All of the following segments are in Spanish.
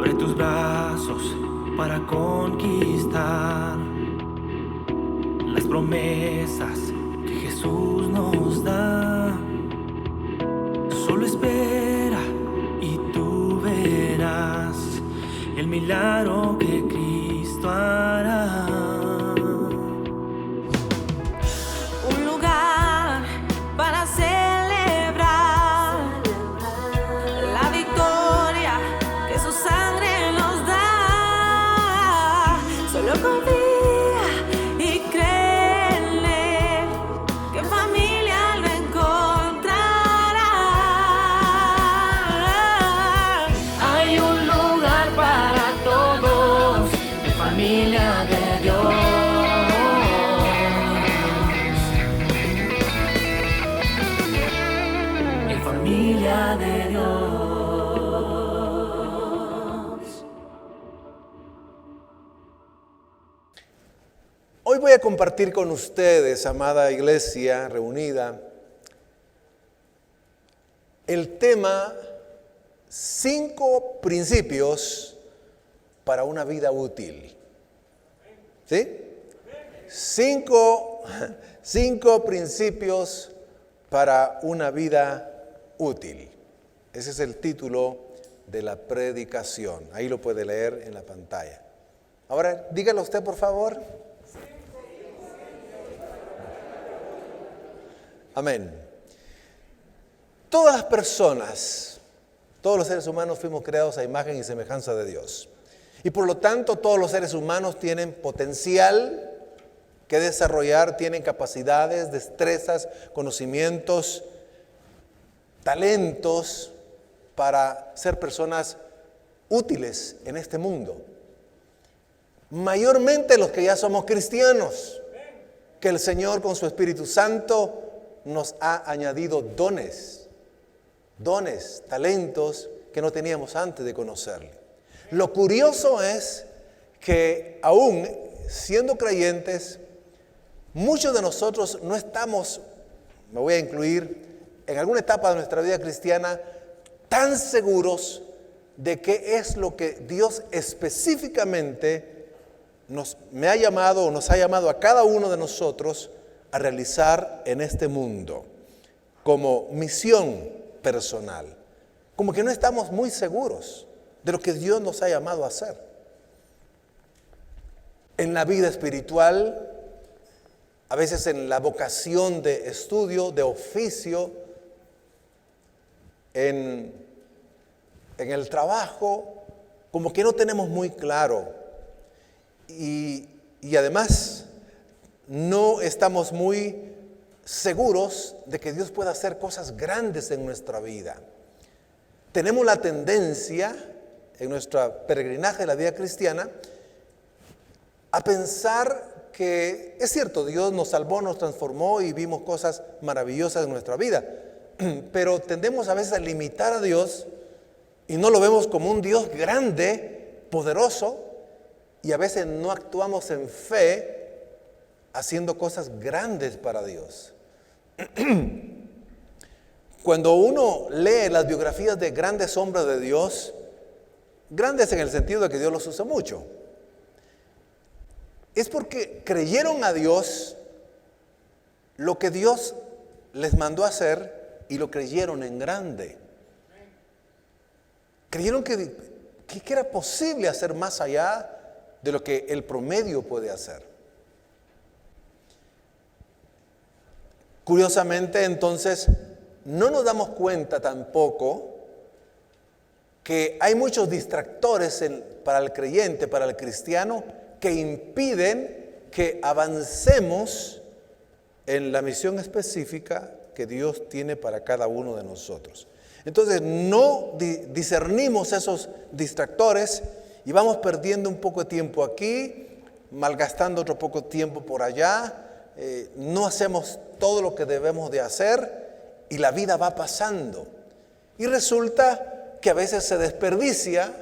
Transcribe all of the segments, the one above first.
sobre tus brazos para conquistar las promesas que Jesús nos da. Solo espera y tú verás el milagro que Cristo hará. Un lugar para celebrar la victoria que su sangre nos da. Solo confía y cree en Él, que en familia lo encontrará. Hay un lugar para todos, en familia de Dios. Familia de Dios. Hoy voy a compartir con ustedes, amada iglesia reunida, el tema 5 principios para una vida útil. ¿Sí? 5 principios para una vida útil. Ese es el título de la predicación. Ahí lo puede leer en la pantalla. Ahora, dígalo usted, por favor. Amén. Todas las personas, todos los seres humanos fuimos creados a imagen y semejanza de Dios. Y por lo tanto, todos los seres humanos tienen potencial que desarrollar, tienen capacidades, destrezas, conocimientos, talentos para ser personas útiles en este mundo. Mayormente los que ya somos cristianos, que el Señor con su Espíritu Santo nos ha añadido dones, talentos que no teníamos antes de conocerle. Lo curioso es que aún siendo creyentes, muchos de nosotros no estamos, me voy a incluir, en alguna etapa de nuestra vida cristiana, tan seguros de qué es lo que Dios específicamente me ha llamado o nos ha llamado a cada uno de nosotros a realizar en este mundo como misión personal. Como que no estamos muy seguros de lo que Dios nos ha llamado a hacer. En la vida espiritual, a veces en la vocación de estudio, de oficio, en el trabajo, como que no tenemos muy claro y además no estamos muy seguros de que Dios pueda hacer cosas grandes en nuestra vida. Tenemos la tendencia en nuestro peregrinaje de la vida cristiana a pensar que es cierto, Dios nos salvó, nos transformó y vimos cosas maravillosas en nuestra vida. Pero tendemos a veces a limitar a Dios y no lo vemos como un Dios grande, poderoso, y a veces no actuamos en fe haciendo cosas grandes para Dios. Cuando uno lee las biografías de grandes hombres de Dios, grandes en el sentido de que Dios los usa mucho, es porque creyeron a Dios lo que Dios les mandó a hacer y lo creyeron en grande. Creyeron que era posible hacer más allá de lo que el promedio puede hacer. Curiosamente, entonces, no nos damos cuenta tampoco que hay muchos distractores para el creyente, para el cristiano, que impiden que avancemos en la misión específica que Dios tiene para cada uno de nosotros. Entonces no discernimos esos distractores y vamos perdiendo un poco de tiempo aquí, malgastando otro poco de tiempo por allá, no hacemos todo lo que debemos de hacer y la vida va pasando. Y resulta que a veces se desperdicia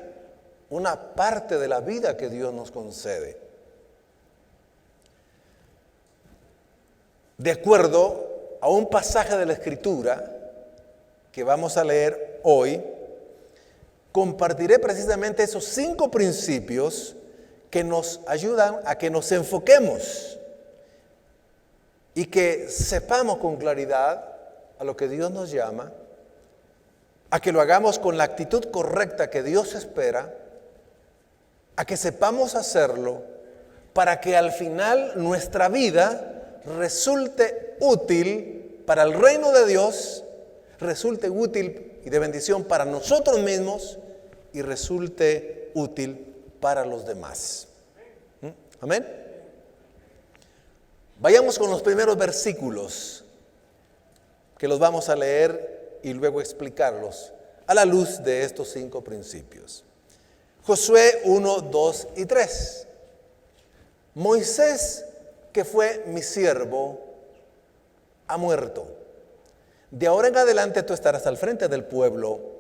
una parte de la vida que Dios nos concede. De acuerdo a un pasaje de la Escritura que vamos a leer hoy, compartiré precisamente esos 5 principios que nos ayudan a que nos enfoquemos y que sepamos con claridad a lo que Dios nos llama, a que lo hagamos con la actitud correcta que Dios espera, a que sepamos hacerlo para que al final nuestra vida resulte útil para el reino de Dios, resulte útil y de bendición para nosotros mismos y resulte útil para los demás. Amén. Vayamos con los primeros versículos que los vamos a leer y luego explicarlos a la luz de estos 5 principios. Josué 1, 2 y 3. Moisés, que fue mi siervo, ha muerto. De ahora en adelante tú estarás al frente del pueblo.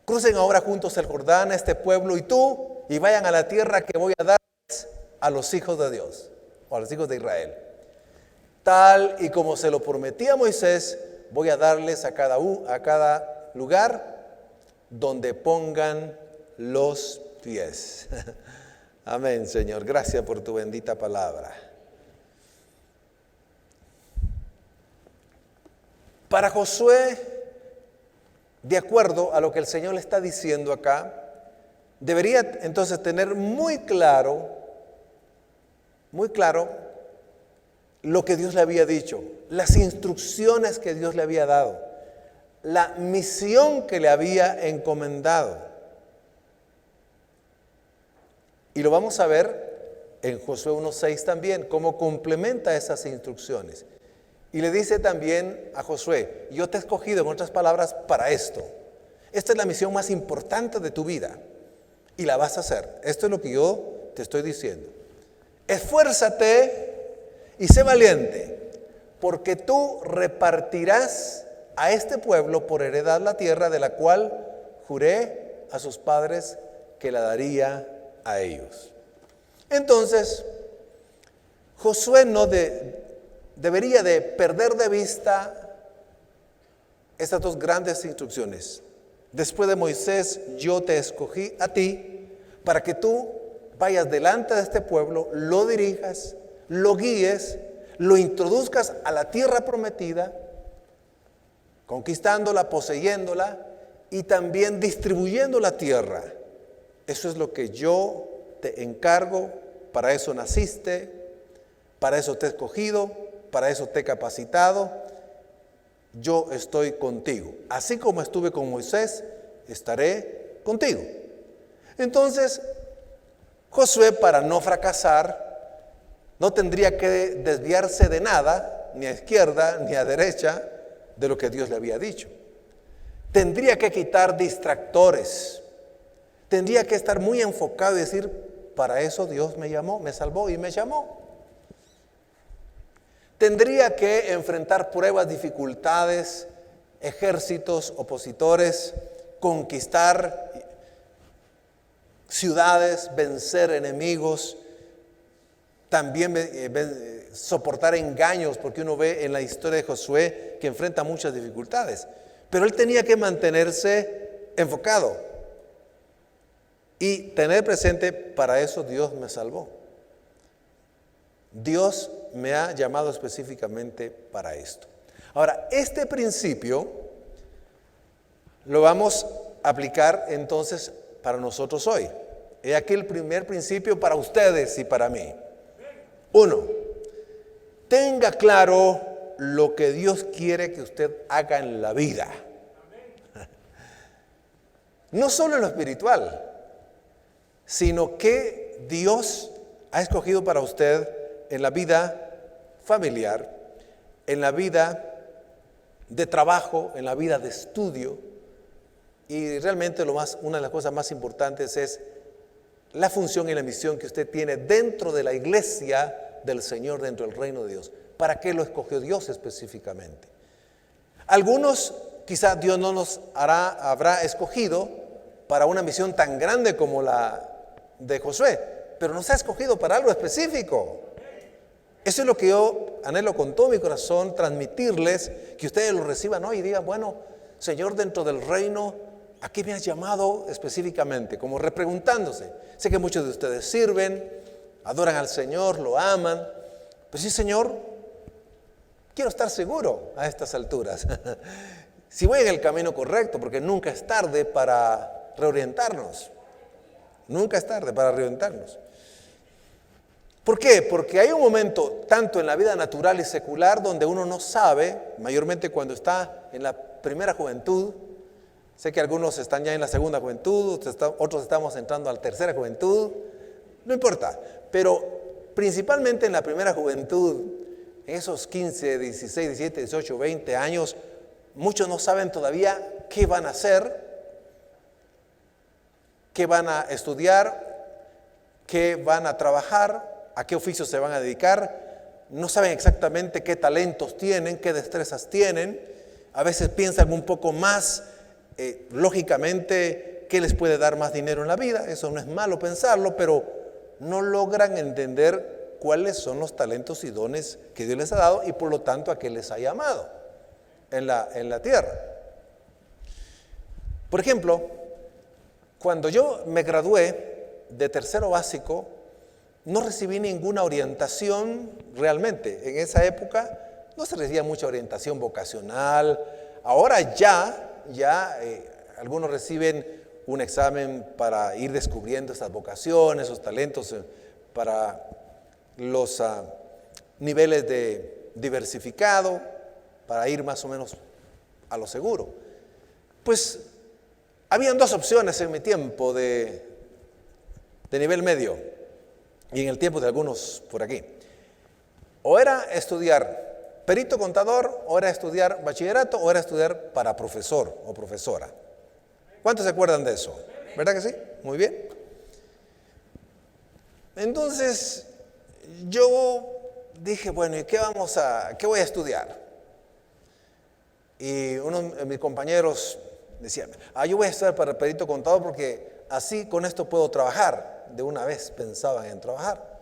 Crucen ahora juntos el Jordán, este pueblo y tú, y vayan a la tierra que voy a dar a los hijos de Dios, o a los hijos de Israel. Tal y como se lo prometí a Moisés, voy a darles a cada lugar donde pongan los pies. Amén, Señor. Gracias por tu bendita palabra. Para Josué, de acuerdo a lo que el Señor le está diciendo acá, debería entonces tener muy claro lo que Dios le había dicho, las instrucciones que Dios le había dado, la misión que le había encomendado. Y lo vamos a ver en Josué 1:6 también, cómo complementa esas instrucciones. Y le dice también a Josué, yo te he escogido, en otras palabras, para esto. Esta es la misión más importante de tu vida y la vas a hacer. Esto es lo que yo te estoy diciendo. Esfuérzate y sé valiente, porque tú repartirás a este pueblo por heredad la tierra de la cual juré a sus padres que la daría a ellos. Entonces, Josué no debería de perder de vista estas 2 grandes instrucciones. Después de Moisés, yo te escogí a ti para que tú vayas delante de este pueblo, lo dirijas, lo guíes, lo introduzcas a la tierra prometida, conquistándola, poseyéndola y también distribuyendo la tierra. Eso es lo que yo te encargo, para eso naciste, para eso te he escogido, para eso te he capacitado. Yo estoy contigo. Así como estuve con Moisés, estaré contigo. Entonces, Josué, para no fracasar, no tendría que desviarse de nada, ni a izquierda ni a derecha, de lo que Dios le había dicho. Tendría que quitar distractores. Tendría que estar muy enfocado y decir, para eso Dios me llamó, me salvó y me llamó. Tendría que enfrentar pruebas, dificultades, ejércitos, opositores, conquistar ciudades, vencer enemigos, también soportar engaños, porque uno ve en la historia de Josué que enfrenta muchas dificultades. Pero él tenía que mantenerse enfocado y tener presente, para eso Dios me salvó. Dios me ha llamado específicamente para esto. Ahora, este principio lo vamos a aplicar entonces para nosotros hoy. He aquí el primer principio para ustedes y para mí. 1. Tenga claro lo que Dios quiere que usted haga en la vida. No solo en lo espiritual, sino que Dios ha escogido para usted en la vida familiar, en la vida de trabajo, en la vida de estudio. Y realmente una de las cosas más importantes es la función y la misión que usted tiene dentro de la iglesia del Señor, dentro del reino de Dios. ¿Para qué lo escogió Dios específicamente? Algunos quizás Dios no nos habrá escogido para una misión tan grande como la de Josué, pero nos ha escogido para algo específico. Eso es lo que yo anhelo con todo mi corazón, transmitirles, que ustedes lo reciban hoy y digan, bueno, Señor, dentro del reino ¿A qué me has llamado específicamente? Como repreguntándose. Sé que muchos de ustedes sirven, adoran al Señor, lo aman. Pero sí, Señor, quiero estar seguro a estas alturas. Si voy en el camino correcto, porque nunca es tarde para reorientarnos. Nunca es tarde para reorientarnos. ¿Por qué? Porque hay un momento, tanto en la vida natural y secular, donde uno no sabe, mayormente cuando está en la primera juventud. Sé que algunos están ya en la segunda juventud, otros estamos entrando a la tercera juventud. No importa, pero principalmente en la primera juventud, en esos 15, 16, 17, 18, 20 años, muchos no saben todavía qué van a hacer, qué van a estudiar, qué van a trabajar, a qué oficio se van a dedicar. No saben exactamente qué talentos tienen, qué destrezas tienen. A veces piensan un poco más, lógicamente, qué les puede dar más dinero en la vida. Eso no es malo pensarlo, pero no logran entender cuáles son los talentos y dones que Dios les ha dado y por lo tanto a qué les ha llamado en la tierra. Por ejemplo, cuando yo me gradué de tercero básico, no recibí ninguna orientación realmente. En esa época no se recibía mucha orientación vocacional. Ahora ya algunos reciben un examen para ir descubriendo esas vocaciones, esos talentos para los niveles de diversificado, para ir más o menos a lo seguro. Pues habían dos opciones en mi tiempo de nivel medio y en el tiempo de algunos por aquí. O era estudiar perito contador, o era estudiar bachillerato, o era estudiar para profesor o profesora. ¿Cuántos se acuerdan de eso? ¿Verdad que sí? Muy bien. Entonces, yo dije, bueno, ¿y qué voy a estudiar? Y uno de mis compañeros decía, yo voy a estudiar para perito contador porque así con esto puedo trabajar. De una vez pensaban en trabajar.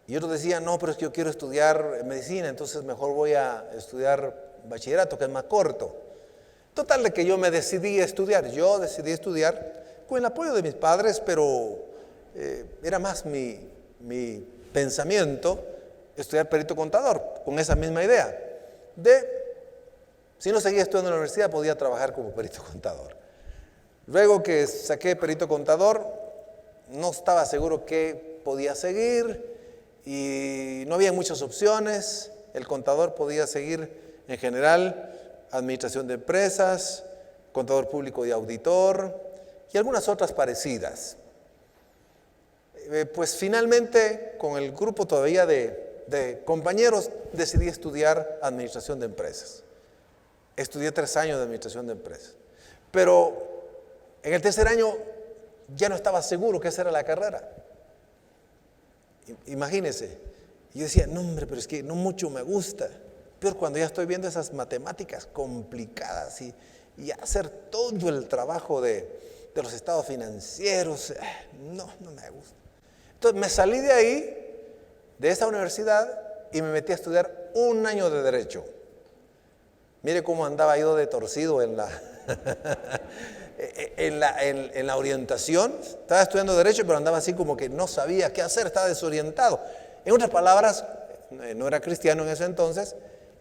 Y otros decían, no, pero es que yo quiero estudiar medicina, entonces mejor voy a estudiar bachillerato, que es más corto. Total de que yo decidí estudiar con el apoyo de mis padres, pero era más mi pensamiento estudiar perito contador, con esa misma idea. Si no seguía estudiando en la universidad, podía trabajar como perito contador. Luego que saqué perito contador, no estaba seguro qué podía seguir. Y no había muchas opciones. El contador podía seguir en general administración de empresas, contador público y auditor y algunas otras parecidas. Pues finalmente con el grupo todavía de compañeros decidí estudiar administración de empresas. Estudié 3 años de administración de empresas. Pero en el tercer año ya no estaba seguro que esa era la carrera. Imagínense, yo decía, no hombre, pero es que no mucho me gusta. Pero cuando ya estoy viendo esas matemáticas complicadas y hacer todo el trabajo de los estados financieros, no me gusta. Entonces me salí de ahí, de esa universidad, y me metí a estudiar 1 año de Derecho. Mire cómo andaba yo de torcido en la orientación. Estaba estudiando Derecho, pero andaba así como que no sabía qué hacer, estaba desorientado. En otras palabras, no era cristiano en ese entonces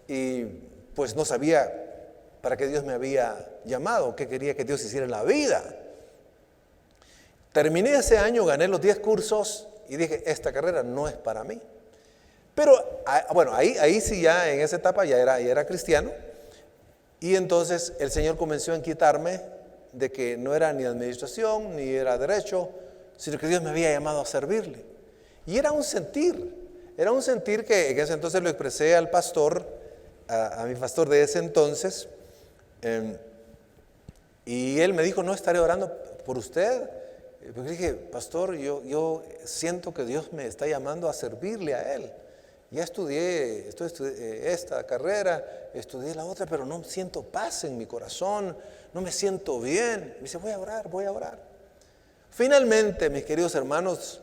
y pues no sabía para qué Dios me había llamado, qué quería que Dios hiciera en la vida. Terminé ese año, gané los 10 cursos y dije, esta carrera no es para mí. Pero bueno, ahí sí ya en esa etapa ya era cristiano. Y entonces el Señor comenzó a inquietarme de que no era ni administración, ni era derecho, sino que Dios me había llamado a servirle. Y era un sentir que en ese entonces lo expresé al pastor, a mi pastor de ese entonces, y él me dijo, no estaré orando por usted. Porque dije, pastor, yo siento que Dios me está llamando a servirle a Él. Ya estudié esta carrera, estudié la otra, pero no siento paz en mi corazón, no me siento bien. Me dice, voy a orar. Finalmente, mis queridos hermanos,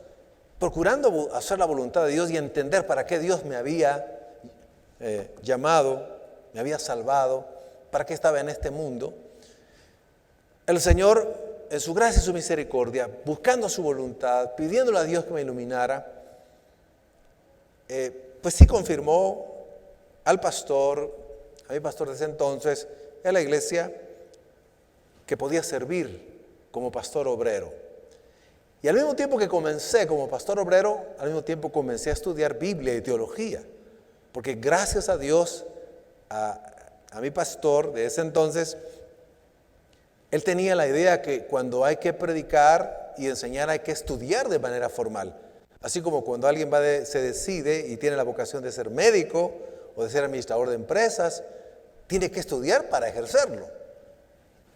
procurando hacer la voluntad de Dios y entender para qué Dios me había llamado, me había salvado, para qué estaba en este mundo, el Señor, en su gracia y su misericordia, buscando su voluntad, pidiéndole a Dios que me iluminara, pues sí confirmó al pastor, a mi pastor de ese entonces, en la iglesia, que podía servir como pastor obrero. Y al mismo tiempo que comencé como pastor obrero, al mismo tiempo comencé a estudiar Biblia y teología, porque gracias a Dios, a mi pastor de ese entonces, él tenía la idea que cuando hay que predicar y enseñar hay que estudiar de manera formal. Así como cuando alguien se decide y tiene la vocación de ser médico o de ser administrador de empresas, tiene que estudiar para ejercerlo.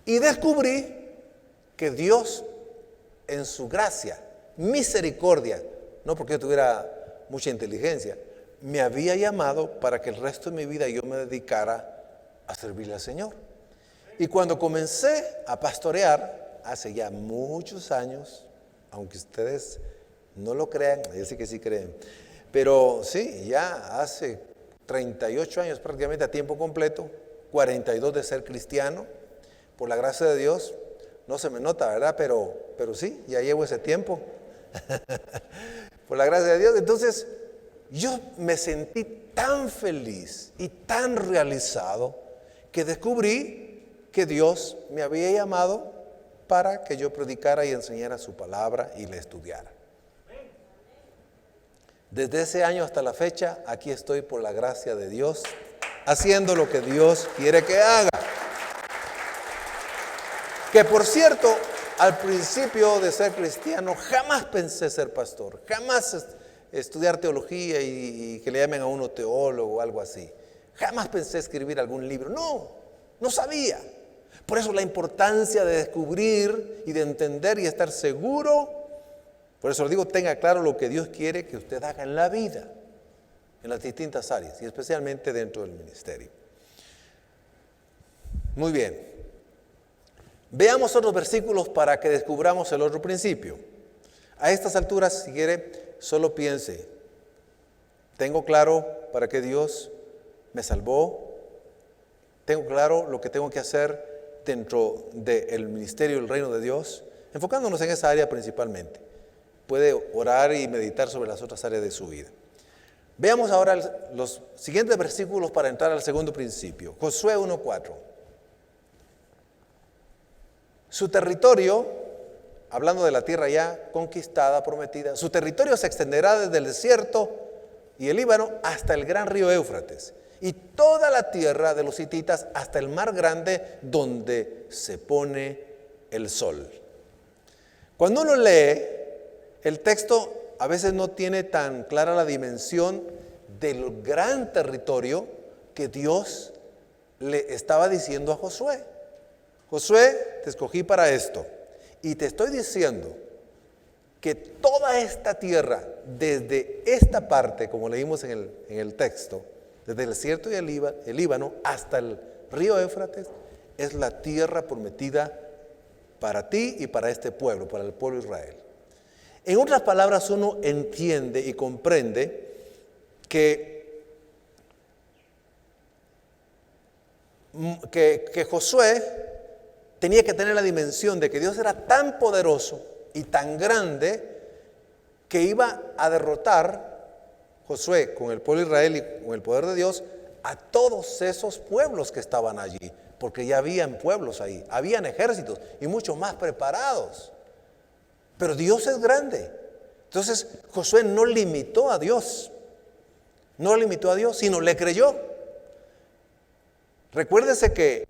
Y descubrí que Dios, en su gracia, misericordia, no porque yo tuviera mucha inteligencia, me había llamado para que el resto de mi vida yo me dedicara a servirle al Señor. Y cuando comencé a pastorear, hace ya muchos años, aunque ustedes no lo crean, yo sé que sí creen, pero sí, ya hace 38 años prácticamente a tiempo completo, 42 de ser cristiano, por la gracia de Dios, no se me nota, ¿verdad? Pero sí, ya llevo ese tiempo, por la gracia de Dios. Entonces, yo me sentí tan feliz y tan realizado que descubrí que Dios me había llamado para que yo predicara y enseñara su palabra y le estudiara. Desde ese año hasta la fecha, aquí estoy por la gracia de Dios, haciendo lo que Dios quiere que haga. Que por cierto, al principio de ser cristiano, jamás pensé ser pastor, jamás estudiar teología y que le llamen a uno teólogo o algo así. Jamás pensé escribir algún libro, no sabía. Por eso la importancia de descubrir y de entender y estar seguro. Por eso le digo, tenga claro lo que Dios quiere que usted haga en la vida, en las distintas áreas y especialmente dentro del ministerio. Muy bien. Veamos otros versículos para que descubramos el otro principio. A estas alturas, si quiere, solo piense, tengo claro para qué Dios me salvó, tengo claro lo que tengo que hacer dentro del ministerio del reino de Dios, enfocándonos en esa área principalmente. Puede orar y meditar sobre las otras áreas de su vida. Veamos ahora los siguientes versículos para entrar al segundo principio. Josué 1:4. Su territorio, hablando de la tierra ya conquistada, prometida, su territorio se extenderá desde el desierto y el Líbano hasta el gran río Éufrates, y toda la tierra de los hititas hasta el mar grande donde se pone el sol. Cuando uno lee el texto, a veces no tiene tan clara la dimensión del gran territorio que Dios le estaba diciendo a Josué. Josué, te escogí para esto y te estoy diciendo que toda esta tierra, desde esta parte, como leímos en el texto, desde el desierto y el Líbano hasta el río Éufrates, es la tierra prometida para ti y para este pueblo, para el pueblo de Israel. En otras palabras, uno entiende y comprende que Josué tenía que tener la dimensión de que Dios era tan poderoso y tan grande que iba a derrotar Josué con el pueblo de Israel y con el poder de Dios a todos esos pueblos que estaban allí, porque ya habían pueblos ahí, habían ejércitos y muchos más preparados. Pero Dios es grande. Entonces Josué no limitó a Dios, sino le creyó. Recuérdese que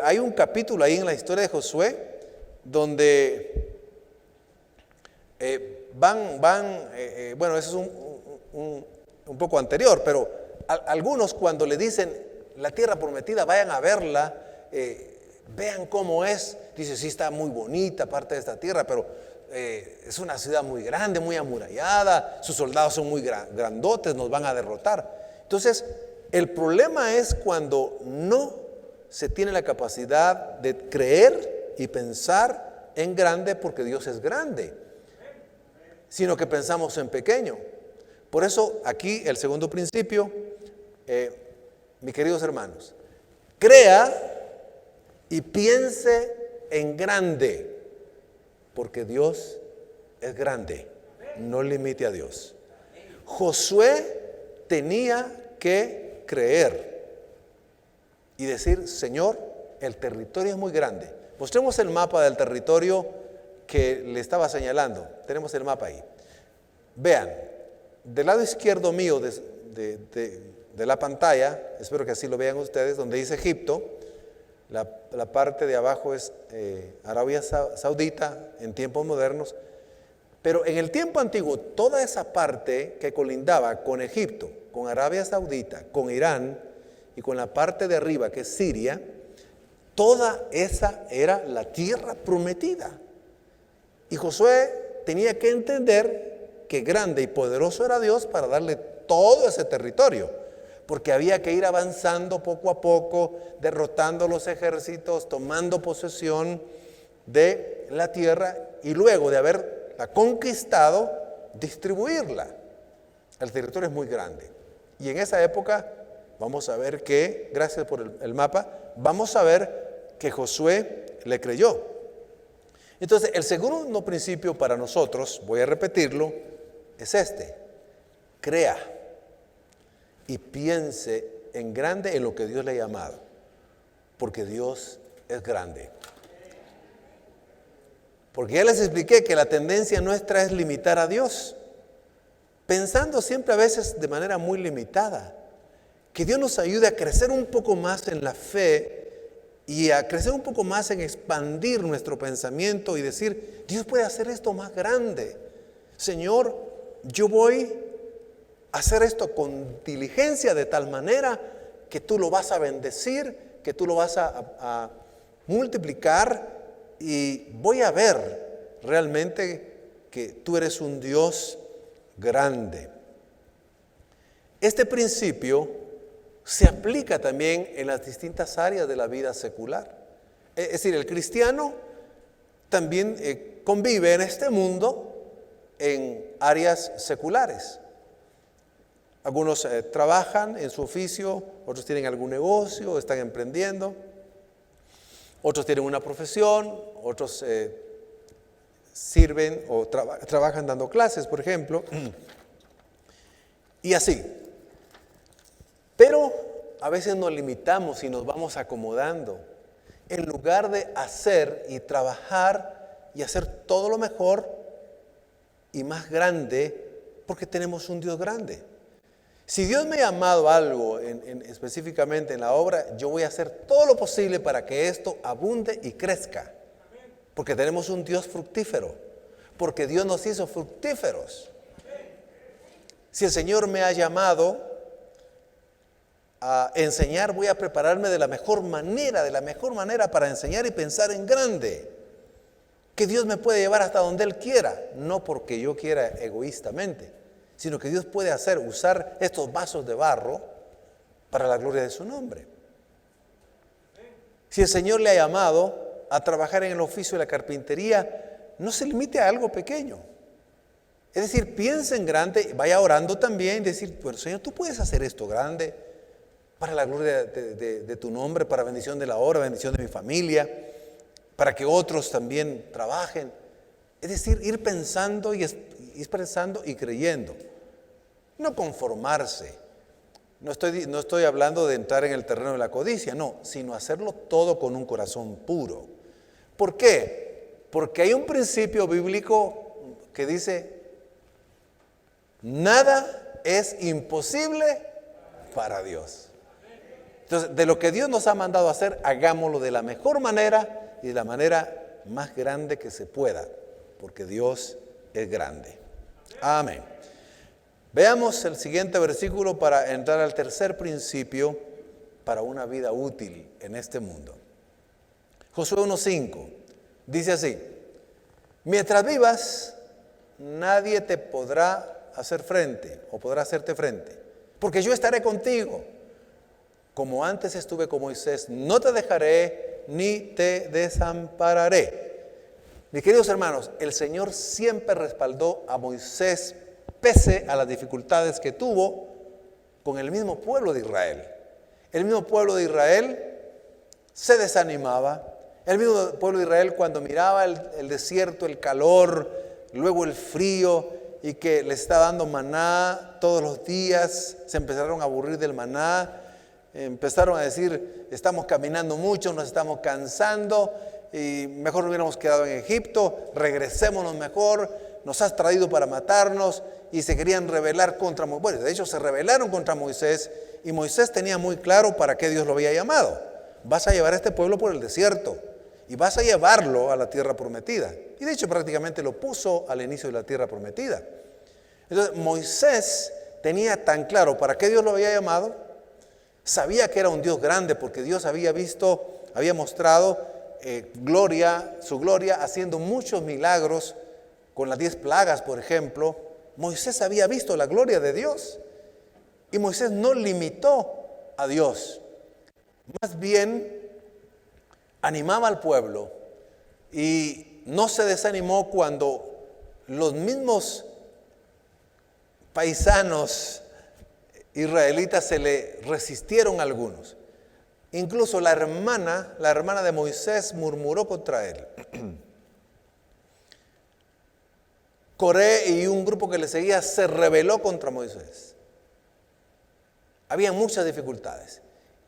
hay un capítulo ahí en la historia de Josué donde bueno, eso es un poco anterior, pero algunos cuando le dicen la tierra prometida, vayan a verla, vean cómo es, dice, sí está muy bonita parte de esta tierra, pero es una ciudad muy grande, muy amurallada, sus soldados son muy grandotes, nos van a derrotar. Entonces, el problema es cuando no se tiene la capacidad de creer y pensar en grande porque Dios es grande, sino que pensamos en pequeño. Por eso aquí el segundo principio, mis queridos hermanos, crea y piense en grande, porque Dios es grande. No limite a Dios. Josué tenía que creer y decir, Señor, el territorio es muy grande. Mostremos el mapa del territorio que le estaba señalando. Tenemos el mapa ahí. Vean, del lado izquierdo mío de la pantalla, espero que así lo vean ustedes, donde dice Egipto, la parte de abajo es Arabia Saudita en tiempos modernos, pero en el tiempo antiguo toda esa parte que colindaba con Egipto, con Arabia Saudita, con Irán y con la parte de arriba que es Siria, toda esa era la tierra prometida. Y Josué tenía que entender que grande y poderoso era Dios para darle todo ese territorio, porque había que ir avanzando poco a poco, derrotando los ejércitos, tomando posesión de la tierra y luego de haberla conquistado, distribuirla. El territorio es muy grande. Y en esa época vamos a ver que, gracias por el mapa, vamos a ver que Josué le creyó. Entonces, el segundo principio para nosotros, voy a repetirlo, es este: crea y piense en grande en lo que Dios le ha llamado, porque Dios es grande. Porque ya les expliqué que la tendencia nuestra es limitar a Dios, pensando siempre a veces de manera muy limitada. Que Dios nos ayude a crecer un poco más en la fe y a crecer un poco más en expandir nuestro pensamiento y decir, Dios puede hacer esto más grande. Señor, yo voy a hacer esto con diligencia de tal manera que tú lo vas a bendecir, que tú lo vas a multiplicar y voy a ver realmente que tú eres un Dios grande. Este principio se aplica también en las distintas áreas de la vida secular. Es decir, el cristiano también convive en este mundo en áreas seculares. Algunos trabajan en su oficio, otros tienen algún negocio, están emprendiendo, otros tienen una profesión, otros sirven o trabajan dando clases, por ejemplo, y así. Pero a veces nos limitamos y nos vamos acomodando, en lugar de hacer y trabajar y hacer todo lo mejor y más grande, porque tenemos un Dios grande. Si Dios me ha llamado a algo específicamente en la obra, yo voy a hacer todo lo posible para que esto abunde y crezca. Porque tenemos un Dios fructífero. Porque Dios nos hizo fructíferos. Si el Señor me ha llamado a enseñar, voy a prepararme de la mejor manera para enseñar y pensar en grande. Que Dios me puede llevar hasta donde Él quiera, no porque yo quiera egoístamente, sino que Dios puede usar estos vasos de barro para la gloria de su nombre. Si el Señor le ha llamado a trabajar en el oficio de la carpintería, no se limite a algo pequeño. Es decir, piensa en grande, vaya orando también, decir, bueno, Señor, tú puedes hacer esto grande para la gloria de tu nombre, para bendición de la obra, bendición de mi familia, para que otros también trabajen. Es decir, ir pensando y expresando y creyendo. No conformarse. No estoy hablando de entrar en el terreno de la codicia, no, sino hacerlo todo con un corazón puro. ¿Por qué? Porque hay un principio bíblico que dice, nada es imposible para Dios. Entonces, de lo que Dios nos ha mandado a hacer, hagámoslo de la mejor manera y de la manera más grande que se pueda, porque Dios es grande. Amén. Veamos el siguiente versículo para entrar al tercer principio para una vida útil en este mundo. Josué 1:5 dice así: mientras vivas, nadie te podrá hacer frente o podrá hacerte frente, porque yo estaré contigo. Como antes estuve con Moisés, no te dejaré ni te desampararé. Mis queridos hermanos, el Señor siempre respaldó a Moisés pese a las dificultades que tuvo con el mismo pueblo de Israel. El mismo pueblo de Israel se desanimaba, El mismo pueblo de Israel, cuando miraba el desierto, el calor, luego el frío, y que les está dando maná todos los días, se empezaron a aburrir del maná, empezaron a decir, estamos caminando mucho, nos estamos cansando, y mejor nos hubiéramos quedado en Egipto, regresémonos mejor, nos has traído para matarnos, y se querían rebelar contra Moisés. Bueno, de hecho se rebelaron contra Moisés, y Moisés tenía muy claro para qué Dios lo había llamado. Vas a llevar a este pueblo por el desierto, y vas a llevarlo a la tierra prometida. Y de hecho prácticamente lo puso al inicio de la tierra prometida. Entonces Moisés tenía tan claro para qué Dios lo había llamado, sabía que era un Dios grande porque Dios había mostrado su gloria haciendo muchos milagros con las 10 plagas, por ejemplo. Moisés había visto la gloria de Dios y Moisés no limitó a Dios, más bien animaba al pueblo y no se desanimó cuando los mismos paisanos israelitas se le resistieron a algunos. Incluso la hermana de Moisés murmuró contra él. Coré y un grupo que le seguía se rebeló contra Moisés. Había muchas dificultades.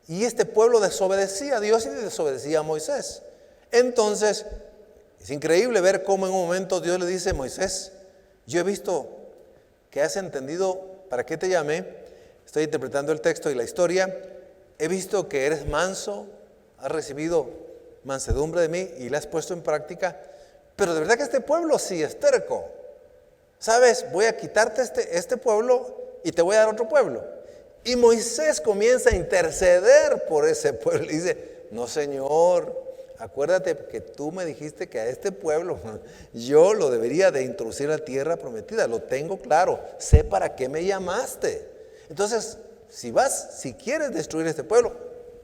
Y este pueblo desobedecía a Dios y desobedecía a Moisés. Entonces, es increíble ver cómo en un momento Dios le dice: Moisés, yo he visto que has entendido para qué te llamé. Estoy interpretando el texto y la historia. He visto que eres manso, has recibido mansedumbre de mí y la has puesto en práctica. Pero de verdad que este pueblo sí es terco. ¿Sabes? Voy a quitarte este pueblo y te voy a dar otro pueblo. Y Moisés comienza a interceder por ese pueblo. Y dice: no, Señor, acuérdate que tú me dijiste que a este pueblo yo lo debería de introducir a la tierra prometida. Lo tengo claro, sé para qué me llamaste. Entonces, si quieres destruir este pueblo,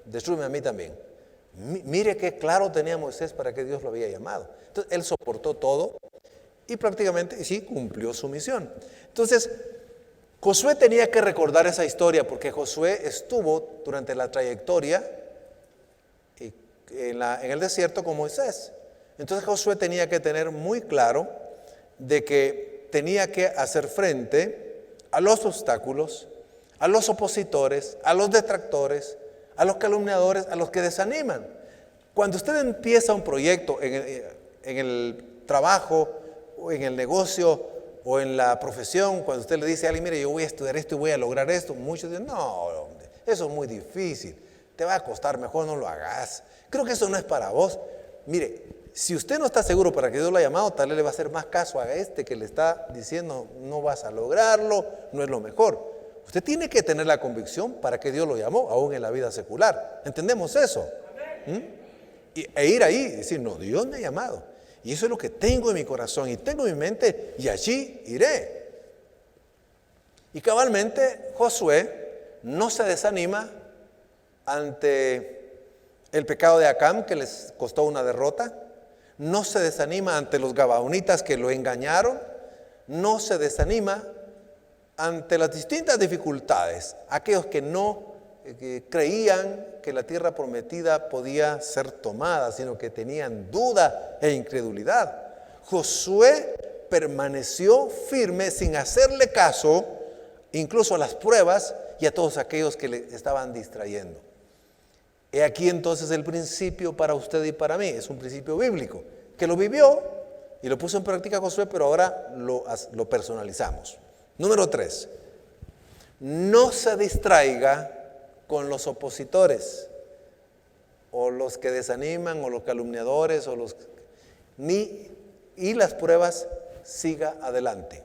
destrúyeme a mí también. Mire qué claro tenía Moisés para qué Dios lo había llamado. Entonces, él soportó todo y prácticamente sí cumplió su misión. Entonces, Josué tenía que recordar esa historia porque Josué estuvo durante la trayectoria en el desierto con Moisés. Entonces Josué tenía que tener muy claro de que tenía que hacer frente a los obstáculos, a los opositores, a los detractores, a los calumniadores, a los que desaniman. Cuando usted empieza un proyecto en el trabajo o en el negocio o en la profesión, cuando usted le dice a alguien: mire, yo voy a estudiar esto y voy a lograr esto, muchos dicen: no, hombre, eso es muy difícil, te va a costar, mejor no lo hagas. Creo que eso no es para vos. Mire, si usted no está seguro para que Dios lo ha llamado, tal vez le va a hacer más caso a este que le está diciendo: no vas a lograrlo, no es lo mejor. Usted tiene que tener la convicción para que Dios lo llamó, aún en la vida secular. ¿Entendemos eso? E ir ahí y decir: no, Dios me ha llamado. Y eso es lo que tengo en mi corazón y tengo en mi mente, y allí iré. Y cabalmente Josué no se desanima ante el pecado de Acán, que les costó una derrota. No se desanima ante los gabaonitas que lo engañaron. No se desanima ante las distintas dificultades. Aquellos que no creían que la tierra prometida podía ser tomada, sino que tenían duda e incredulidad. Josué permaneció firme sin hacerle caso, incluso a las pruebas y a todos aquellos que le estaban distrayendo. He aquí entonces el principio para usted y para mí. Es un principio bíblico que lo vivió y lo puso en práctica Josué, pero ahora lo personalizamos. Número 3. No se distraiga con los opositores o los que desaniman o los calumniadores y las pruebas. Siga adelante.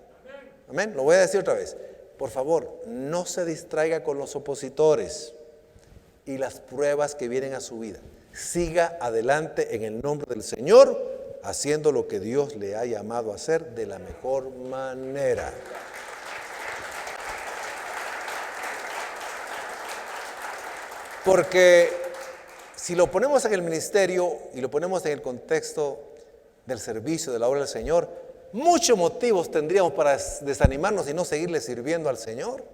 Amén. Lo voy a decir otra vez. Por favor, no se distraiga con los opositores y las pruebas que vienen a su vida. Siga adelante en el nombre del Señor, haciendo lo que Dios le ha llamado a hacer de la mejor manera. Porque si lo ponemos en el ministerio y lo ponemos en el contexto del servicio, de la obra del Señor, muchos motivos tendríamos para desanimarnos y no seguirle sirviendo al Señor.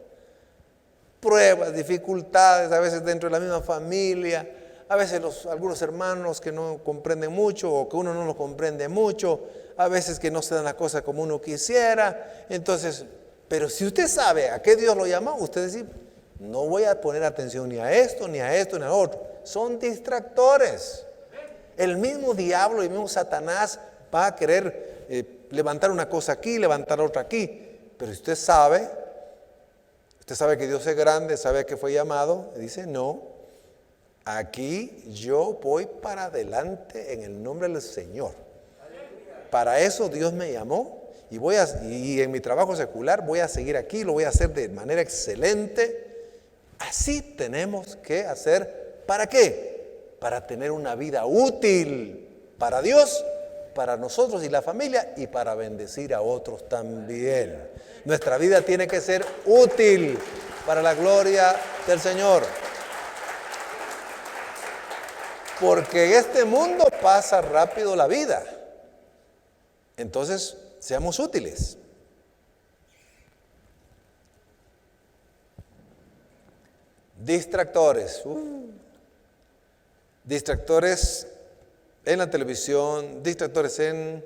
Pruebas, dificultades, a veces dentro de la misma familia, a veces algunos hermanos que no comprenden mucho o que uno no lo comprende mucho, a veces que no se dan las cosas como uno quisiera. Entonces, pero si usted sabe a qué Dios lo llama, usted dice, no voy a poner atención ni a esto, ni a esto, ni a otro. Son distractores. El mismo diablo y el mismo Satanás va a querer levantar una cosa aquí, levantar otra aquí. Pero si usted sabe que Dios es grande, sabe que fue llamado, dice, no, aquí yo voy para adelante en el nombre del Señor. Para eso Dios me llamó y en mi trabajo secular voy a seguir aquí, lo voy a hacer de manera excelente. Así tenemos que hacer. ¿Para qué? Para tener una vida útil para Dios, para nosotros y la familia, y para bendecir a otros también. Nuestra vida tiene que ser útil para la gloria del Señor. Porque en este mundo pasa rápido la vida. Entonces, seamos útiles. Distractores. Distractores en la televisión, distractores en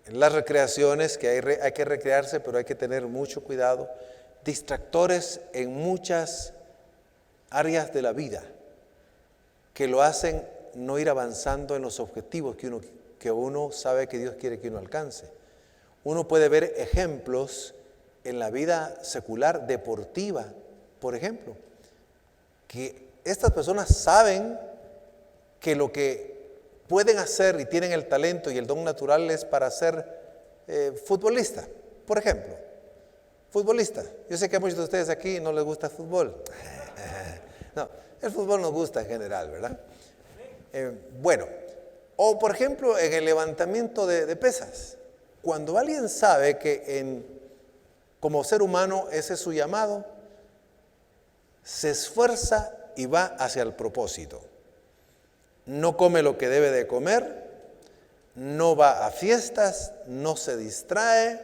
las recreaciones, que hay que recrearse, pero hay que tener mucho cuidado. Distractores en muchas áreas de la vida que lo hacen no ir avanzando en los objetivos que uno sabe que Dios quiere que uno alcance. Uno puede ver ejemplos en la vida secular, deportiva, por ejemplo, que estas personas saben que lo que pueden hacer y tienen el talento y el don natural es para ser futbolista, por ejemplo. Futbolista. Yo sé que a muchos de ustedes aquí no les gusta el fútbol. No, el fútbol nos gusta en general, ¿verdad? Bueno, o por ejemplo en el levantamiento de pesas. Cuando alguien sabe que como ser humano ese es su llamado, se esfuerza y va hacia el propósito. No come lo que debe de comer, no va a fiestas, no se distrae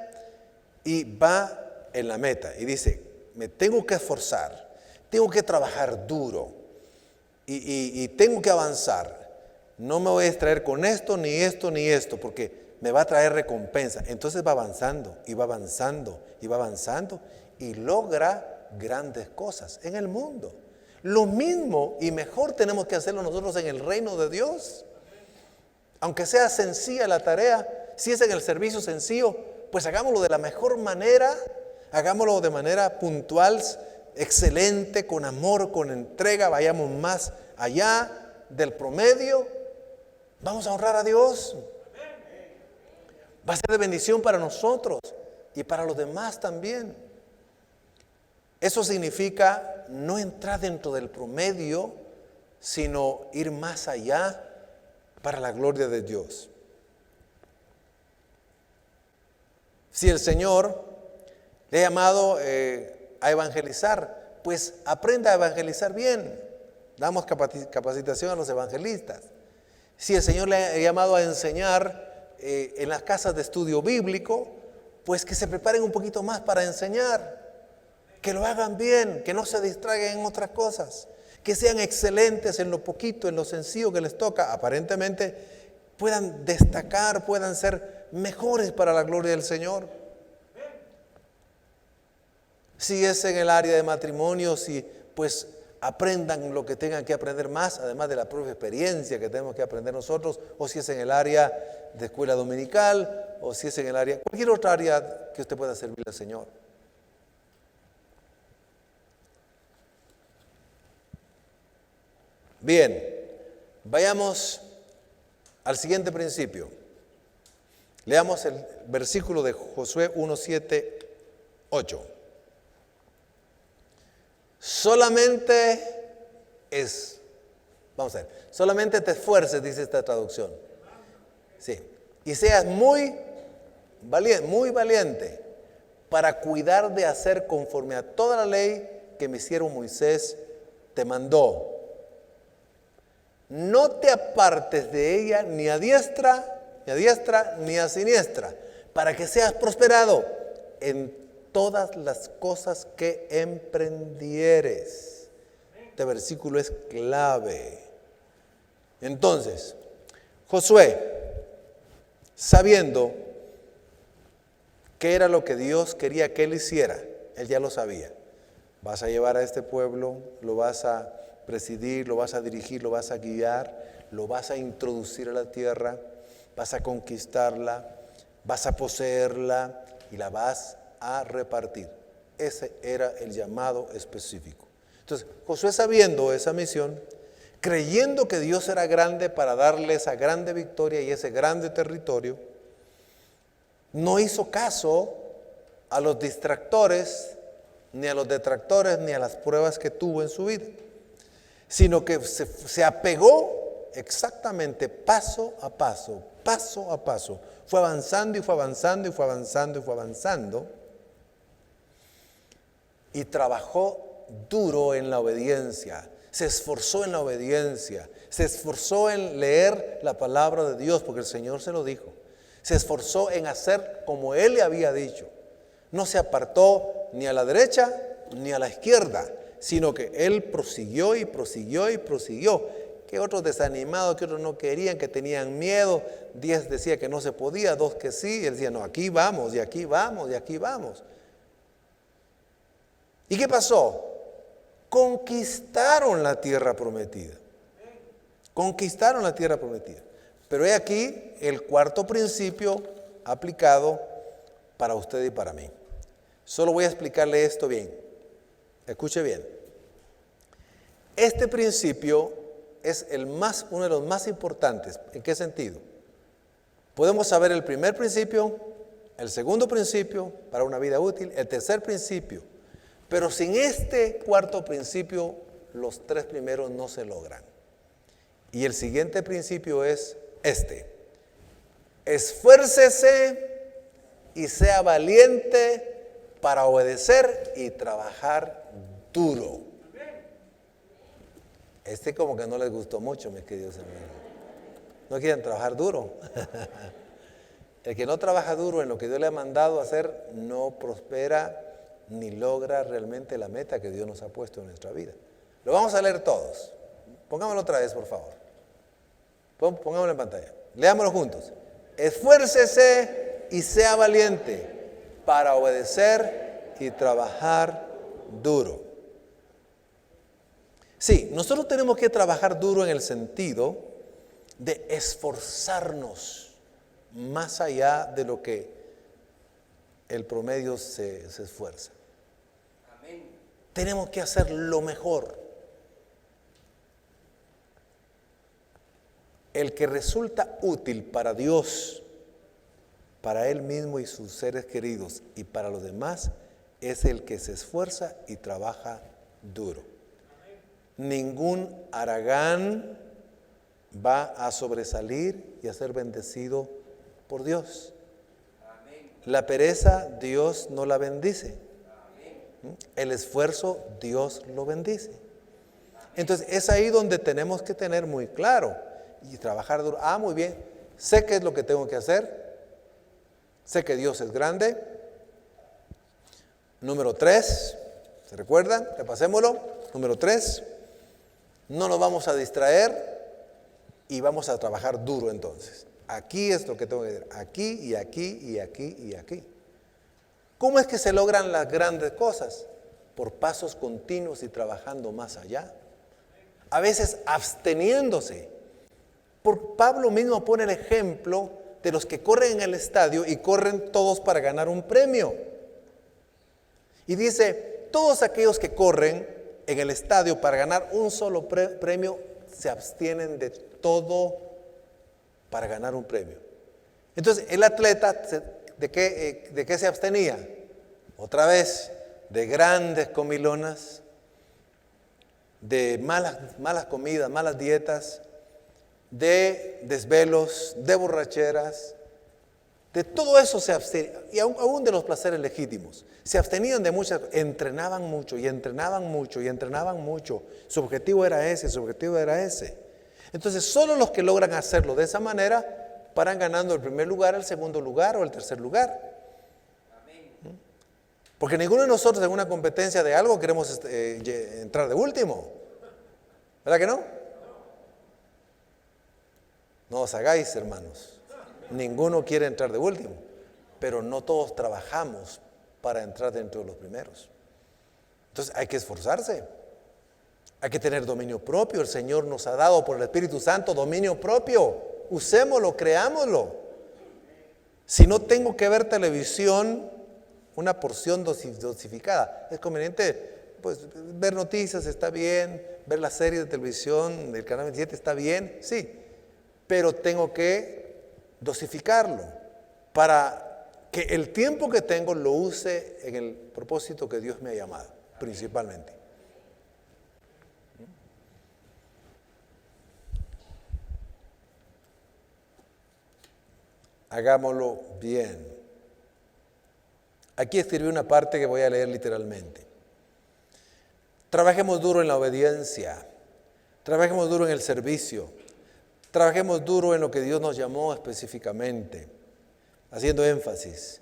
y va en la meta. Y dice, me tengo que esforzar, tengo que trabajar duro y tengo que avanzar. No me voy a distraer con esto, ni esto, ni esto, porque me va a traer recompensa. Entonces va avanzando y va avanzando y va avanzando y logra grandes cosas en el mundo. Lo mismo y mejor tenemos que hacerlo nosotros en el reino de Dios. Aunque sea sencilla la tarea, si es en el servicio sencillo, pues hagámoslo de la mejor manera, hagámoslo de manera puntual, excelente, con amor, con entrega, vayamos más allá del promedio. Vamos a honrar a Dios. Va a ser de bendición para nosotros y para los demás también. Eso significa no entrar dentro del promedio, sino ir más allá para la gloria de Dios. Si el Señor le ha llamado a evangelizar, pues aprenda a evangelizar bien. Damos capacitación a los evangelistas. Si el Señor le ha llamado a enseñar en las casas de estudio bíblico, pues que se preparen un poquito más para enseñar. Que lo hagan bien, que no se distraigan en otras cosas, que sean excelentes en lo poquito, en lo sencillo que les toca. Aparentemente puedan destacar, puedan ser mejores para la gloria del Señor. Si es en el área de matrimonio, si pues aprendan lo que tengan que aprender más, además de la propia experiencia que tenemos que aprender nosotros, o si es en el área de escuela dominical, o si es en el área, cualquier otra área que usted pueda servir al Señor. Bien, vayamos al siguiente principio. Leamos el versículo de Josué 1, 7, 8. Solamente solamente te esfuerces, dice esta traducción. Sí. Y seas muy valiente para cuidar de hacer conforme a toda la ley que mi siervo Moisés te mandó. No te apartes de ella ni a diestra ni a siniestra, para que seas prosperado en todas las cosas que emprendieres. Este versículo es clave. Entonces, Josué, sabiendo qué era lo que Dios quería que él hiciera, él ya lo sabía. Vas a llevar a este pueblo, lo vas a presidir, lo vas a dirigir, lo vas a guiar, lo vas a introducir a la tierra, vas a conquistarla, vas a poseerla y la vas a repartir. Ese era el llamado específico. Entonces, Josué, sabiendo esa misión, creyendo que Dios era grande para darle esa grande victoria y ese grande territorio, no hizo caso a los distractores, ni a los detractores, ni a las pruebas que tuvo en su vida, sino que se apegó exactamente paso a paso, fue avanzando y fue avanzando y fue avanzando y fue avanzando, y trabajó duro en la obediencia, se esforzó en la obediencia, se esforzó en leer la palabra de Dios, porque el Señor se lo dijo, se esforzó en hacer como Él le había dicho, no se apartó ni a la derecha ni a la izquierda, sino que Él prosiguió y prosiguió y prosiguió. Que otros desanimados, que otros no querían, que tenían miedo, 10 decía que no se podía, 2 que sí, Él decía, no, aquí vamos, y aquí vamos, y aquí vamos. ¿Y qué pasó? Conquistaron la tierra prometida. Conquistaron la tierra prometida. Pero he aquí el cuarto principio aplicado para usted y para mí. Solo voy a explicarle esto bien. Escuche bien. Este principio es uno de los más importantes. ¿En qué sentido? Podemos saber el primer principio, el segundo principio para una vida útil, el tercer principio. Pero sin este cuarto principio, los 3 primeros no se logran. Y el siguiente principio es este: esfuércese y sea valiente para obedecer y trabajar duro. Este como que no les gustó mucho, mis queridos hermanos. No quieren trabajar duro. El que no trabaja duro en lo que Dios le ha mandado hacer no prospera ni logra realmente la meta que Dios nos ha puesto en nuestra vida. Lo vamos a leer todos. Pongámoslo otra vez, por favor. Pongámoslo en pantalla. Leámoslo juntos. Esfuércese y sea valiente para obedecer y trabajar duro. Sí, nosotros tenemos que trabajar duro en el sentido de esforzarnos más allá de lo que el promedio se esfuerza. Amén. Tenemos que hacer lo mejor. El que resulta útil para Dios, para Él mismo y sus seres queridos y para los demás, es el que se esfuerza y trabaja duro. Ningún haragán va a sobresalir y a ser bendecido por Dios. La pereza Dios no la bendice. El esfuerzo Dios lo bendice. Entonces es ahí donde tenemos que tener muy claro y trabajar duro. Muy bien, sé qué es lo que tengo que hacer. Sé que Dios es grande. Número 3, ¿se recuerdan? Repasémoslo. Número 3, no nos vamos a distraer y vamos a trabajar duro entonces. Aquí es lo que tengo que decir, aquí y aquí y aquí y aquí. ¿Cómo es que se logran las grandes cosas? Por pasos continuos y trabajando más allá. A veces absteniéndose. Pablo mismo pone el ejemplo de los que corren en el estadio y corren todos para ganar un premio. Y dice, todos aquellos que corren en el estadio para ganar un solo premio se abstienen de todo para ganar un premio. Entonces, el atleta, ¿de qué se abstenía? Otra vez, de grandes comilonas, de malas comidas, malas dietas, de desvelos, de borracheras, de todo eso se abstenía, y aún de los placeres legítimos. Se abstenían de muchas, entrenaban mucho y entrenaban mucho y entrenaban mucho. Su objetivo era ese, su objetivo era ese. Entonces, solo los que logran hacerlo de esa manera paran ganando el primer lugar, el segundo lugar o el tercer lugar. Porque ninguno de nosotros en una competencia de algo queremos entrar de último. ¿Verdad que no? No os hagáis, hermanos. Ninguno quiere entrar de último, pero no todos trabajamos para entrar dentro de los primeros. Entonces hay que esforzarse. Hay que tener dominio propio. El Señor nos ha dado por el Espíritu Santo dominio propio. Usémoslo, creámoslo. Si no tengo que ver televisión, una porción dosificada. Es conveniente, pues, ver noticias está bien, ver la serie de televisión del canal 27 está bien, sí. Pero tengo que dosificarlo para que el tiempo que tengo lo use en el propósito que Dios me ha llamado, principalmente. Hagámoslo bien. Aquí escribí una parte que voy a leer literalmente. Trabajemos duro en la obediencia, trabajemos duro en el servicio, trabajemos duro en lo que Dios nos llamó específicamente, haciendo énfasis.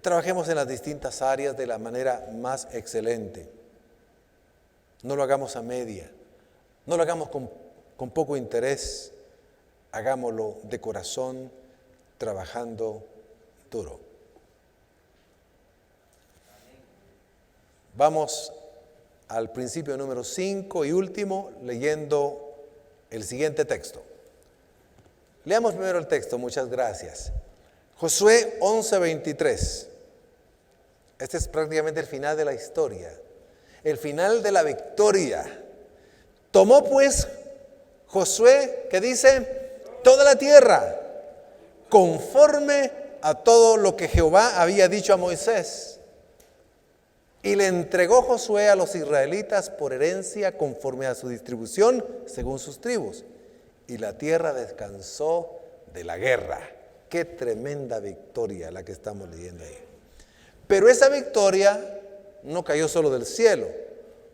Trabajemos en las distintas áreas de la manera más excelente. No lo hagamos a media, no lo hagamos con poco interés, hagámoslo de corazón, trabajando duro. Vamos al principio número 5 y último, leyendo el siguiente texto. Leamos primero el texto, muchas gracias. Josué 11:23. Este es prácticamente el final de la historia, el final de la victoria. Tomó pues Josué, ¿qué dice? Toda la tierra, conforme a todo lo que Jehová había dicho a Moisés. Y le entregó Josué a los israelitas por herencia conforme a su distribución, según sus tribus. Y la tierra descansó de la guerra. Qué tremenda victoria la que estamos leyendo ahí. Pero esa victoria no cayó solo del cielo.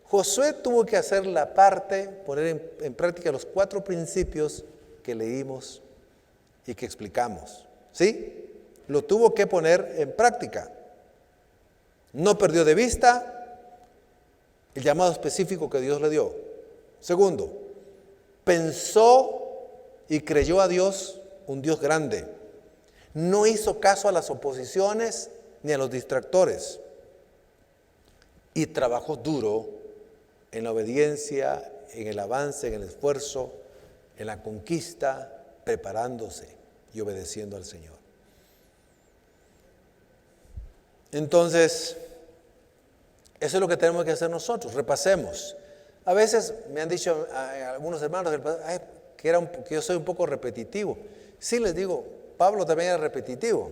Josué tuvo que hacer la parte, poner en práctica los 4 principios que leímos y que explicamos. ¿Sí? Lo tuvo que poner en práctica. No perdió de vista el llamado específico que Dios le dio. Segundo, pensó y creyó a Dios, un Dios grande. No hizo caso a las oposiciones ni a los distractores. Y trabajó duro en la obediencia, en el avance, en el esfuerzo, en la conquista, preparándose y obedeciendo al Señor. Entonces, eso es lo que tenemos que hacer nosotros. Repasemos. A veces me han dicho algunos hermanos que yo soy un poco repetitivo. Sí, les digo, Pablo también era repetitivo.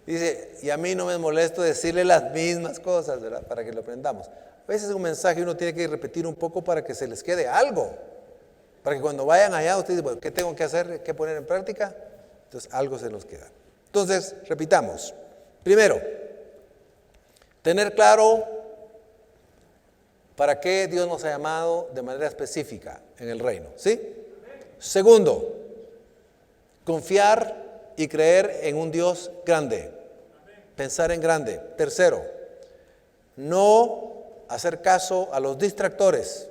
Dice, y a mí no me molesto decirle las mismas cosas, ¿verdad? Para que lo aprendamos. A veces un mensaje uno tiene que repetir un poco para que se les quede algo. Para que cuando vayan allá, ustedes dicen, bueno, ¿qué tengo que hacer? ¿Qué poner en práctica? Entonces, algo se nos queda. Entonces, repitamos. Primero, tener claro para qué Dios nos ha llamado de manera específica en el reino, ¿sí? Segundo, confiar y creer en un Dios grande, pensar en grande. Tercero, no hacer caso a los distractores,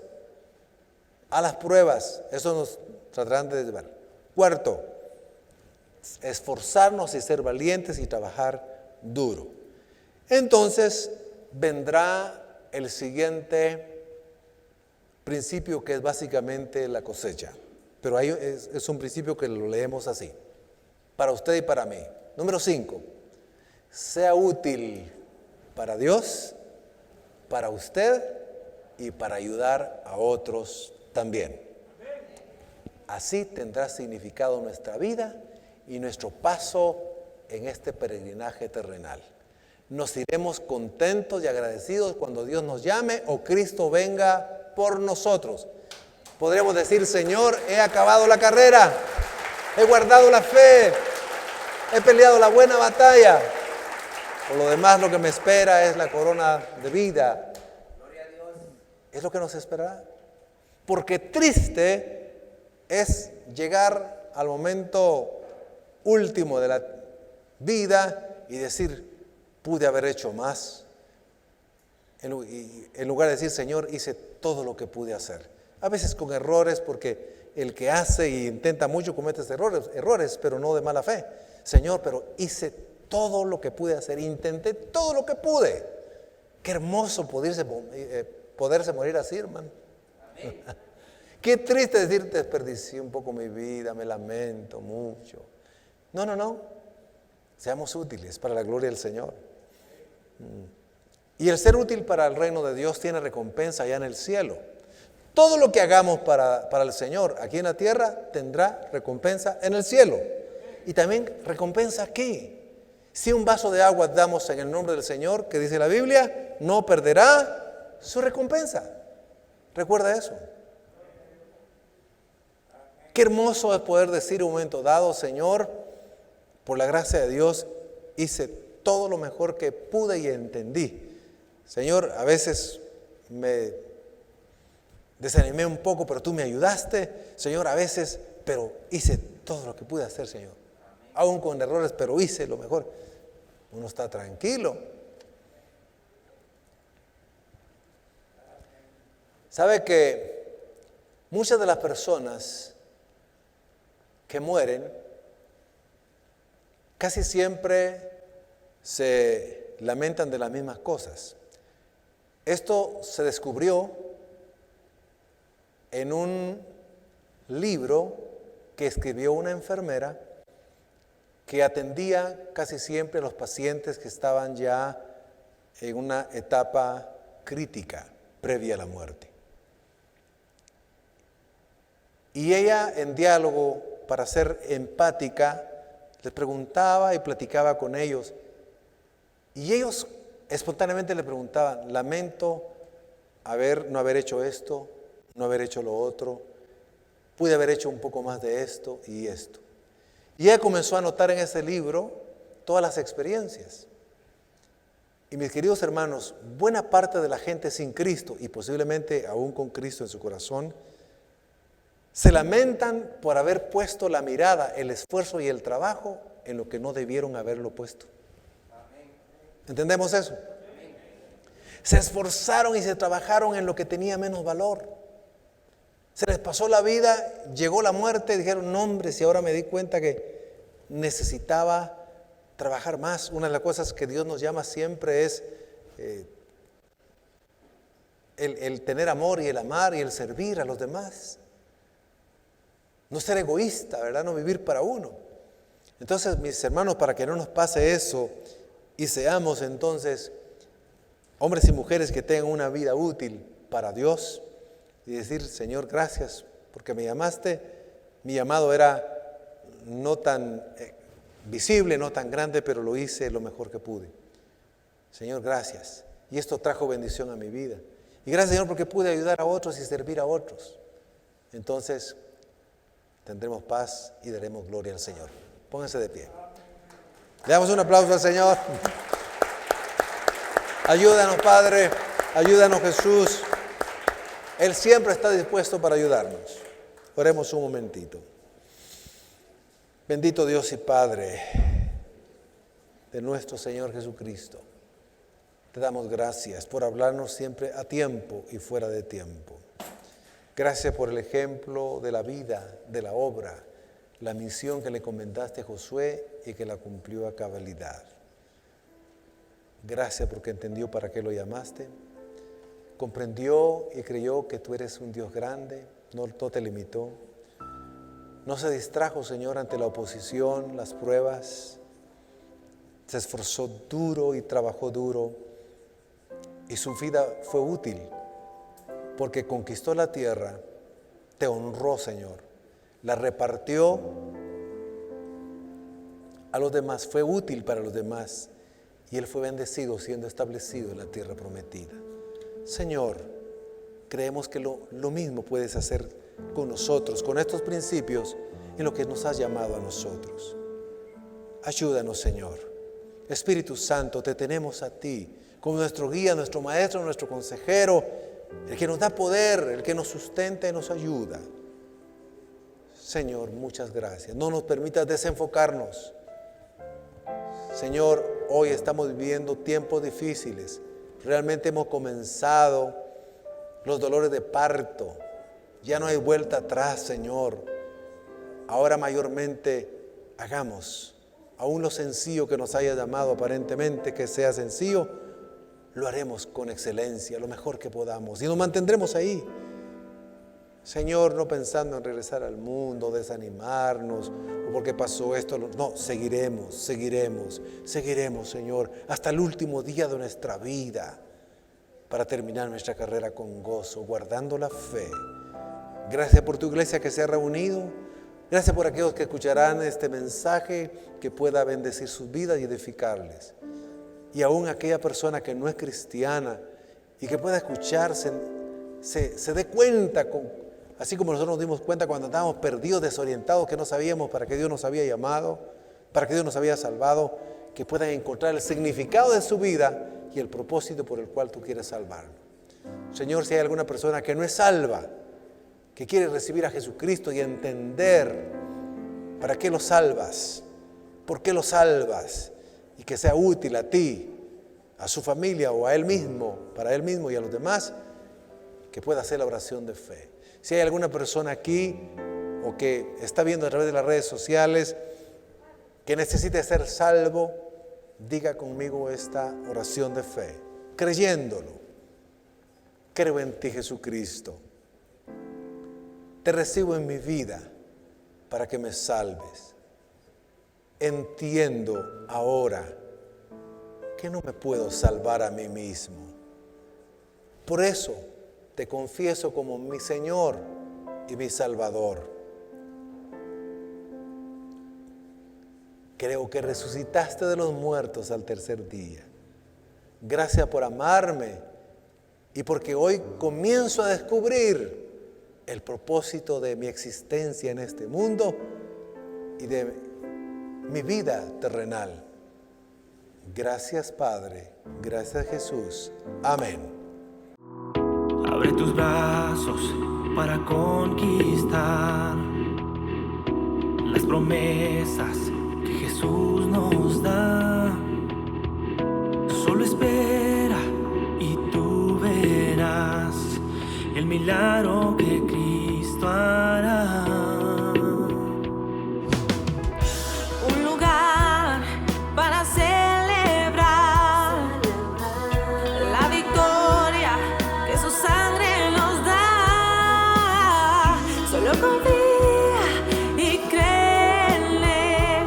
a las pruebas, eso nos tratarán de desviar. Cuarto, esforzarnos y ser valientes y trabajar duro. Entonces vendrá el siguiente principio, que es básicamente la cosecha. Pero ahí es un principio que lo leemos así, para usted y para mí. Número 5, sea útil para Dios, para usted y para ayudar a otros también. Así tendrá significado nuestra vida y nuestro paso en este peregrinaje terrenal. Nos iremos contentos y agradecidos cuando Dios nos llame o Cristo venga por nosotros. Podremos decir, Señor, he acabado la carrera, he guardado la fe, he peleado la buena batalla. Por lo demás, lo que me espera es la corona de vida. Gloria a Dios. Es lo que nos esperará. Porque triste es llegar al momento último de la vida y decir, pude haber hecho más. En lugar de decir, Señor, hice todo lo que pude hacer. A veces con errores, porque el que hace y intenta mucho comete errores, pero no de mala fe. Señor, pero hice todo lo que pude hacer, intenté todo lo que pude. Qué hermoso poderse morir así, hermano. Qué triste decir, desperdicié un poco mi vida, me lamento mucho. No. Seamos útiles para la gloria del Señor. Y el ser útil para el reino de Dios tiene recompensa allá en el cielo. Todo lo que hagamos para el Señor aquí en la tierra tendrá recompensa en el cielo. Y también recompensa aquí. Si un vaso de agua damos en el nombre del Señor, que dice la Biblia, no perderá su recompensa. Recuerda eso. Qué hermoso es poder decir en un momento dado, Señor, por la gracia de Dios, hice todo lo mejor que pude y entendí. Señor, a veces me desanimé un poco, pero tú me ayudaste. Señor, a veces, pero hice todo lo que pude hacer, Señor. Aún con errores, pero hice lo mejor. Uno está tranquilo. ¿Sabe que muchas de las personas que mueren casi siempre se lamentan de las mismas cosas? Esto se descubrió en un libro que escribió una enfermera que atendía casi siempre a los pacientes que estaban ya en una etapa crítica previa a la muerte. Y ella, en diálogo, para ser empática, les preguntaba y platicaba con ellos. Y ellos espontáneamente le preguntaban, lamento no haber hecho esto, no haber hecho lo otro, pude haber hecho un poco más de esto y esto. Y ella comenzó a anotar en ese libro todas las experiencias. Y mis queridos hermanos, buena parte de la gente sin Cristo, y posiblemente aún con Cristo en su corazón, se lamentan por haber puesto la mirada, el esfuerzo y el trabajo en lo que no debieron haberlo puesto. ¿Entendemos eso? Se esforzaron y se trabajaron en lo que tenía menos valor. Se les pasó la vida, llegó la muerte y dijeron, no hombre, si ahora me di cuenta que necesitaba trabajar más. Una de las cosas que Dios nos llama siempre es el tener amor y el amar y el servir a los demás. No ser egoísta, ¿verdad? No vivir para uno. Entonces, mis hermanos, para que no nos pase eso y seamos entonces hombres y mujeres que tengan una vida útil para Dios y decir, Señor, gracias porque me llamaste. Mi llamado era no tan visible, no tan grande, pero lo hice lo mejor que pude. Señor, gracias. Y esto trajo bendición a mi vida. Y gracias, Señor, porque pude ayudar a otros y servir a otros. Entonces, tendremos paz y daremos gloria al Señor. Pónganse de pie. Le damos un aplauso al Señor. Ayúdanos, Padre. Ayúdanos, Jesús. Él siempre está dispuesto para ayudarnos. Oremos un momentito. Bendito Dios y Padre de nuestro Señor Jesucristo. Te damos gracias por hablarnos siempre a tiempo y fuera de tiempo. Gracias por el ejemplo de la vida, de la obra, la misión que le encomendaste a Josué y que la cumplió a cabalidad. Gracias porque entendió para qué lo llamaste, comprendió y creyó que tú eres un Dios grande, no te limitó. No se distrajo, Señor, ante la oposición, las pruebas. Se esforzó duro y trabajó duro y su vida fue útil. Porque conquistó la tierra, te honró, Señor, la repartió a los demás, fue útil para los demás y Él fue bendecido siendo establecido en la tierra prometida. Señor, creemos que lo mismo puedes hacer con nosotros, con estos principios en lo que nos has llamado a nosotros. Ayúdanos, Señor. Espíritu Santo, te tenemos a ti como nuestro guía, nuestro maestro, nuestro consejero, el que nos da poder, el que nos sustenta y nos ayuda. Señor, muchas gracias. No nos permitas desenfocarnos. Señor, hoy estamos viviendo tiempos difíciles. Realmente hemos comenzado los dolores de parto Ya no hay vuelta atrás, Señor. Ahora mayormente hagamos aún lo sencillo que nos haya llamado aparentemente que sea sencillo, lo haremos con excelencia, lo mejor que podamos, y nos mantendremos ahí. Señor, no pensando en regresar al mundo, desanimarnos, o porque pasó esto, no, seguiremos, Señor, hasta el último día de nuestra vida, para terminar nuestra carrera con gozo, guardando la fe. Gracias por tu iglesia que se ha reunido. Gracias por aquellos que escucharán este mensaje, que pueda bendecir sus vidas y edificarles. Y aún aquella persona que no es cristiana y que pueda escucharse, se dé cuenta, así como nosotros nos dimos cuenta cuando estábamos perdidos, desorientados, que no sabíamos para qué Dios nos había llamado, para qué Dios nos había salvado, que puedan encontrar el significado de su vida y el propósito por el cual tú quieres salvarlo. Señor, si hay alguna persona que no es salva, que quiere recibir a Jesucristo y entender para qué lo salvas, por qué lo salvas, y que sea útil a ti, a su familia o a él mismo, para él mismo y a los demás, que pueda hacer la oración de fe. Si hay alguna persona aquí o que está viendo a través de las redes sociales que necesite ser salvo, diga conmigo esta oración de fe, creyéndolo. Creo en ti, Jesucristo. Te recibo en mi vida para que me salves. Entiendo ahora que no me puedo salvar a mí mismo. Por eso te confieso como mi Señor y mi Salvador. Creo que resucitaste de los muertos al tercer día. Gracias por amarme y porque hoy comienzo a descubrir el propósito de mi existencia en este mundo y de mi vida terrenal. Gracias, Padre. Gracias, Jesús. Amén. Abre tus brazos para conquistar las promesas que Jesús nos da. Solo espera y tú verás el milagro que Cristo hará. Un lugar para celebrar la victoria que su sangre nos da. Solo confía y créele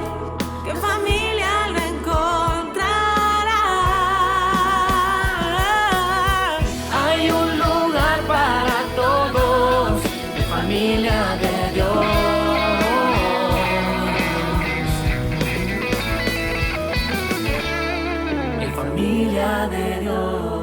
que familia lo encontrará. Hay un lugar para todos, de familia de Dios. Familia de Dios.